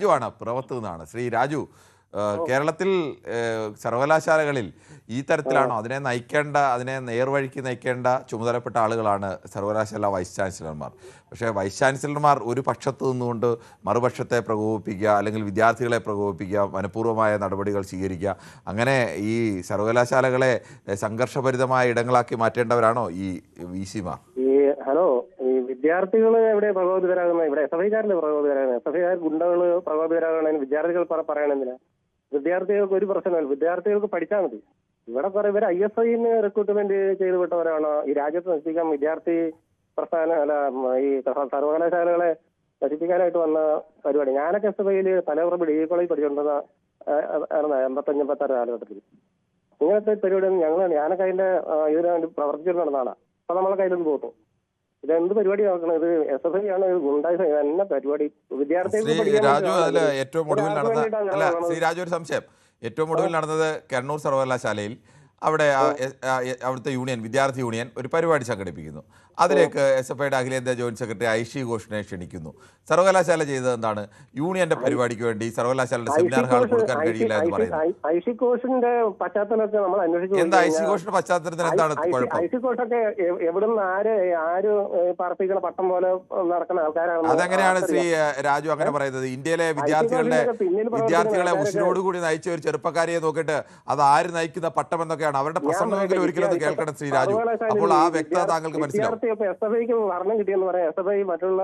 രാജുവാണ് പുറത്തു നിന്നാണ്. ശ്രീ രാജു, കേരളത്തിൽ സർവകലാശാലകളിൽ ഈ തരത്തിലാണോ അതിനെ നയിക്കേണ്ട, അതിനെ നേർവഴിക്ക് നയിക്കേണ്ട ചുമതലപ്പെട്ട ആളുകളാണ് സർവകലാശാല വൈസ് ചാൻസലർമാർ. പക്ഷേ വൈസ് ചാൻസലർമാർ ഒരു പക്ഷത്ത് നിന്നുകൊണ്ട് മറുപക്ഷത്തെ പ്രകോപിപ്പിക്കുക, അല്ലെങ്കിൽ വിദ്യാർത്ഥികളെ പ്രകോപിപ്പിക്കുക, മനഃപൂർവ്വമായ നടപടികൾ സ്വീകരിക്കുക, അങ്ങനെ ഈ സർവകലാശാലകളെ സംഘർഷഭരിതമായ ഇടങ്ങളാക്കി മാറ്റേണ്ടവരാണോ ഈ വിസിമാർ? ഹലോ, ഈ വിദ്യാർത്ഥികൾ എവിടെ പ്രകോപിതരാകുന്നത്? ഇവിടെ SFIക്കാരല്ലേ പ്രകോപിതരാകുന്നത്? SFIക്കാർ ഗുണ്ടകൾ പ്രകോപിതരാകണമെന്ന് വിദ്യാർത്ഥികൾ പറയണെന്തിനാ? വിദ്യാർത്ഥികൾക്ക് ഒരു പ്രശ്നമില്ല, വിദ്യാർത്ഥികൾക്ക് പഠിച്ചാൽ മതി. ഇവിടെ കുറെ ഇവർ ISIന്ന് റിക്രൂട്ട്മെന്റ് ചെയ്ത് വിട്ടവരാണോ ഈ രാജ്യത്ത് നശിപ്പിക്കാൻ വിദ്യാർത്ഥി പ്രസ്ഥാന ഈ സർവകലാശാലകളെ നശിപ്പിക്കാനായിട്ട് വന്ന പരിപാടി? ഞാനൊക്കെ SFIയിൽ തലവറ ഡിഗ്രി കോളേജ് പഠിച്ചുകൊണ്ടിരുന്ന 85-86 കാലഘട്ടത്തിൽ ഇങ്ങനത്തെ പരിപാടി ഞാനൊക്കെ അതിന്റെ ഇതിനു വേണ്ടി പ്രവർത്തിച്ചിട്ട് നടന്നതാണ്. അപ്പൊ നമ്മളെ കയ്യിലൊന്നും പോകുന്നു. ഇതെന്ത് പരിപാടി നോക്കണം? ഇത് SFI ആണ്, ഗുണ്ടായിസം എന്ന പരിപാടി. വിദ്യാർത്ഥികൾ രാജു, അതിൽ ഏറ്റവും ഒടുവിൽ നടന്ന ശ്രീ രാജു ഒരു സംശയം. ഏറ്റവും ഒടുവിൽ നടന്നത് കണ്ണൂർ സർവകലാശാലയിൽ അവിടെ അവിടുത്തെ യൂണിയൻ, വിദ്യാർത്ഥി യൂണിയൻ ഒരു പരിപാടി സംഘടിപ്പിക്കുന്നു. അതിലേക്ക് SFIയുടെ അഖിലേന്ത്യാ ജോയിന്റ് സെക്രട്ടറി ഐഷി ഘോഷിനെ ക്ഷണിക്കുന്നു. സർവകലാശാല ചെയ്തത് എന്താണ്? യൂണിയന്റെ പരിപാടിക്ക് വേണ്ടി സർവകലാശാലയുടെ സെമിനാർ ഹാൾ കൊടുക്കാൻ കഴിയില്ല എന്ന് പറയുന്നത്. ഐഷി ഘോഷിന്റെ പശ്ചാത്തലമൊക്കെ നമ്മൾ അന്വേഷിച്ചു. എന്താ ഐഷി ഘോഷിന്റെ പശ്ചാത്തലത്തിൽ എന്താണ് കുഴപ്പം? ഐഷി ഘോഷൊക്കെ എവിടുന്ന് ആര് പാർപ്പിക്കുന്ന പട്ടം പോലെ നടക്കുന്ന ആൾക്കാരാണ്. അതെങ്ങനെയാണ് ശ്രീ രാജു അങ്ങനെ പറയുന്നത്? ഇന്ത്യയിലെ വിദ്യാർത്ഥികളെ ഉഷിരോടുകൂടി നയിച്ച ഒരു ചെറുപ്പക്കാരിയെ നോക്കിയിട്ട് അത് ആര് നയിക്കുന്ന പട്ടം എന്നൊക്കെയാണ് അവരുടെ പ്രസംഗമെങ്കിലും ഒരിക്കലും കേൾക്കണം ശ്രീ രാജു. അപ്പോൾ ആ വ്യക്തത താങ്കൾക്ക് മനസ്സിലാവും. SFIക്ക് ഭരണം കിട്ടിയെന്ന് പറയാം. SFI മറ്റുള്ള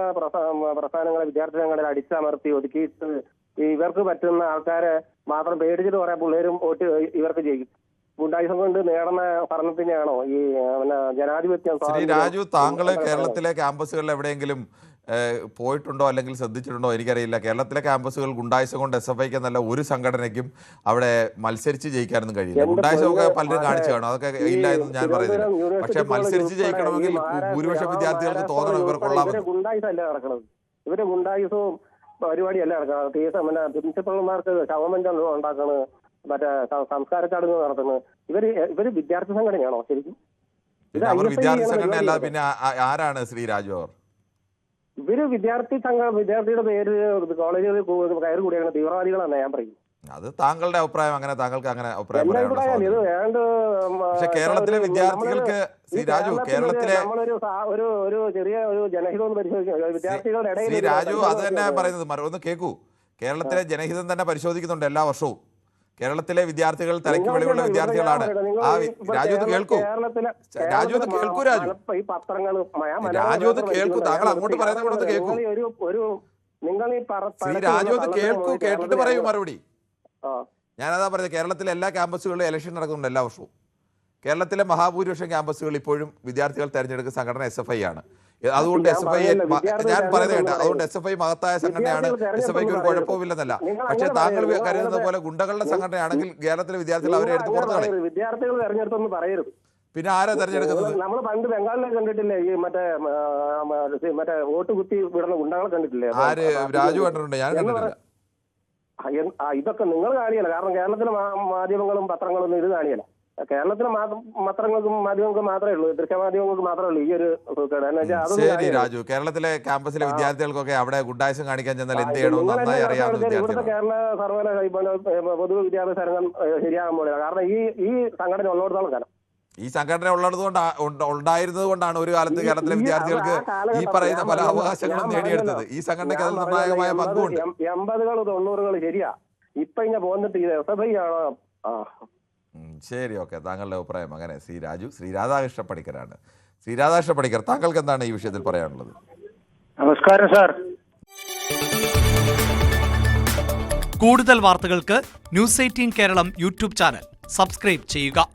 പ്രസ്ഥാനങ്ങളെ വിദ്യാർത്ഥി സംഘടന അടിച്ചമർത്തി ഒതുക്കിയിട്ട് ഇവർക്ക് പറ്റുന്ന ആൾക്കാരെ മാത്രം പേടിച്ചിട്ട് പറയാം പിള്ളേരും വോട്ട് ഇവർക്ക് ചെയ്യും. ഗുണ്ടായിസം കൊണ്ട് നേടുന്ന ഭരണത്തിനെയാണോ ഈ ജനാധിപത്യം? ശ്രീ രാജു, താങ്കൾ കേരളത്തിലെ ക്യാമ്പസുകളിൽ എവിടെയെങ്കിലും പോയിട്ടുണ്ടോ അല്ലെങ്കിൽ ശ്രദ്ധിച്ചിട്ടുണ്ടോ എനിക്കറിയില്ല. കേരളത്തിലെ ക്യാമ്പസുകൾ ഗുണ്ടായിസം കൊണ്ട് SFIക്ക് എന്നല്ല ഒരു സംഘടനയ്ക്കും അവിടെ മത്സരിച്ച് ജയിക്കാനൊന്നും കഴിയില്ല. ഗുണ്ടായിസമൊക്കെ പലരും കാണിച്ചു കാണും, അതൊക്കെ ഇല്ല എന്ന് ഞാൻ പറയുന്നില്ല. പക്ഷെ മത്സരിച്ച് ജയിക്കണമെങ്കിൽ ഭൂരിപക്ഷം വിദ്യാർത്ഥികൾക്ക് തോന്നണം ഇവർ കൊള്ളാമെന്ന്. ഗുണ്ടായിസം അല്ല നടക്കുന്നത്, ഇവര് ഗുണ്ടായിസവും പരിപാടിയല്ല നടക്കുന്നത്. പ്രിൻസിപ്പൽമാർക്ക് ശവമഞ്ചം ഉണ്ടാക്കുന്നത്, മറ്റേ സംസ്കാര ചടങ്ങ് നടത്തുന്നത് ഇവര് വിദ്യാർത്ഥി സംഘടനയാണോ ശരിക്കും? അവർ വിദ്യാർത്ഥി സംഘടന അല്ല പിന്നെ ആരാണ് ശ്രീ രാജു? അവർ ഇവര് വിദ്യാർത്ഥിയുടെ പേര് കോളേജുകളിൽ കയറി കൂടിയാണ് തീവ്രവാദികളാണ് ഞാൻ പറയും. അത് താങ്കളുടെ അഭിപ്രായം. അങ്ങനെ താങ്കൾക്ക് അങ്ങനെ അഭിപ്രായം ഇത് വേണ്ട. പക്ഷെ കേരളത്തിലെ വിദ്യാർത്ഥികൾക്ക് ശ്രീ രാജു, കേരളത്തിലെ ഒരു ചെറിയ ഒരു ജനഹിതം പരിശോധിക്കും വിദ്യാർത്ഥികളുടെ ഇടയിൽ. ശ്രീ രാജു, അത് തന്നെ പറയുന്നത്. ഒന്ന് കേൾക്കൂ. കേരളത്തിലെ ജനഹിതം തന്നെ പരിശോധിക്കുന്നുണ്ട് എല്ലാ വർഷവും. കേരളത്തിലെ വിദ്യാർത്ഥികൾ തലയ്ക്ക് വെളിവുള്ള വിദ്യാർത്ഥികളാണ്. ആ രാജു ഒന്ന് കേൾക്കൂ. രാജു ഒന്ന് കേൾക്കൂ. രാജു ഒന്ന് കേൾക്കൂ. താങ്കൾ അങ്ങോട്ട് പറയുന്നത് കൂടെ ഒന്ന് കേൾക്കൂ. ശ്രീ രാജു ഒന്ന് കേൾക്കൂ, കേട്ടിട്ട് പറയൂ മറുപടി. ഞാനതാ പറഞ്ഞത്, കേരളത്തിലെ എല്ലാ ക്യാമ്പസുകളിലും ഇലക്ഷൻ നടക്കുന്നുണ്ട് എല്ലാ വർഷവും. കേരളത്തിലെ മഹാഭൂരിപക്ഷം ക്യാമ്പസുകളിൽ ഇപ്പോഴും വിദ്യാർത്ഥികൾ തെരഞ്ഞെടുക്കുന്ന സംഘടന SFI ആണ്. അതുകൊണ്ട് SFI ഞാൻ പറയുന്നത് കേട്ടോ, അതുകൊണ്ട് SFI മഹത്തായ സംഘടനയാണ്, SFIക്ക് ഒരു കുഴപ്പമില്ലെന്നല്ല. പക്ഷെ താങ്കൾ കരുതുന്നത് പോലെ ഗുണ്ടകളുടെ സംഘടനയാണെങ്കിൽ കേരളത്തിലെ വിദ്യാർത്ഥികൾ അവരെ എടുത്ത് പുറത്തു കളയും. വിദ്യാർത്ഥികൾ തെരഞ്ഞെടുത്തൊന്നും പറയരുത്. പിന്നെ ആരാ തെരഞ്ഞെടുക്കുന്നത്? നമ്മൾ പണ്ട് ബംഗാളിലെ കണ്ടിട്ടില്ലേ ഈ മറ്റേ വോട്ട് കുത്തി വിടുന്ന ഗുണ്ടകളെ കണ്ടിട്ടില്ലേ? ആര്? രാജു കണ്ടിട്ടുണ്ട്, ഞാൻ കണ്ടിട്ടില്ല. ഇതൊക്കെ നിങ്ങൾ കാണിയല്ല, കാരണം കേരളത്തിലെ മാധ്യമങ്ങളും പത്രങ്ങളൊന്നും ഇത് കാണിയല്ല. കേരളത്തിലെ പത്രങ്ങൾക്കും മാധ്യമങ്ങൾക്കും മാത്രമേ ഉള്ളൂ, ദൃശ്യമാധ്യമങ്ങൾക്ക് മാത്രമേ ഉള്ളൂ ഈ ഒരു. ശരി രാജു, കേരളത്തിലെ ക്യാമ്പസിലെ വിദ്യാർത്ഥികൾക്കൊക്കെ അവിടെ ഗുണ്ടായിസം കാണിക്കാൻ ചെന്നാൽ എന്ത് ചെയ്യണമെന്ന് നന്നായി അറിയാവുന്ന ഇവിടുത്തെ കേരള സർവകലാശാല പൊതു വിദ്യാഭ്യാസ രംഗം ശരിയാകാൻ പോലെയാണ്. കാരണം ഈ സംഘടന ഉള്ളിടത്തോളം കാലം, ഈ സംഘടന ഉണ്ടായിരുന്നത് കൊണ്ടാണ് ഒരു കാലത്ത് കേരളത്തിലെ വിദ്യാർത്ഥികൾക്ക് ഈ പറയുന്ന പല അവകാശങ്ങളും നേടിയെടുത്തത്. ഈ സംഘടനയ്ക്ക് അതിൽ നിർണായകമായ പങ്കുണ്ട്. 80-കൾ 90-കൾ ശരിയാ. ഇപ്പൊ ഇങ്ങനെ പോന്നിട്ട് ഇത് SFI ആണോ? ശരി, ഓക്കെ. താങ്കളുടെ അഭിപ്രായം അങ്ങനെ. ശ്രീ രാജു, ശ്രീ രാധാകൃഷ്ണ പണിക്കരാണ്. ശ്രീ രാധാകൃഷ്ണ പണിക്കർ, താങ്കൾക്ക് എന്താണ് ഈ വിഷയത്തിൽ പറയാനുള്ളത്? നമസ്കാരം സാർ. കൂടുതൽ വാർത്തകൾക്ക് News 18 Keralam YouTube channel subscribe ചെയ്യുക.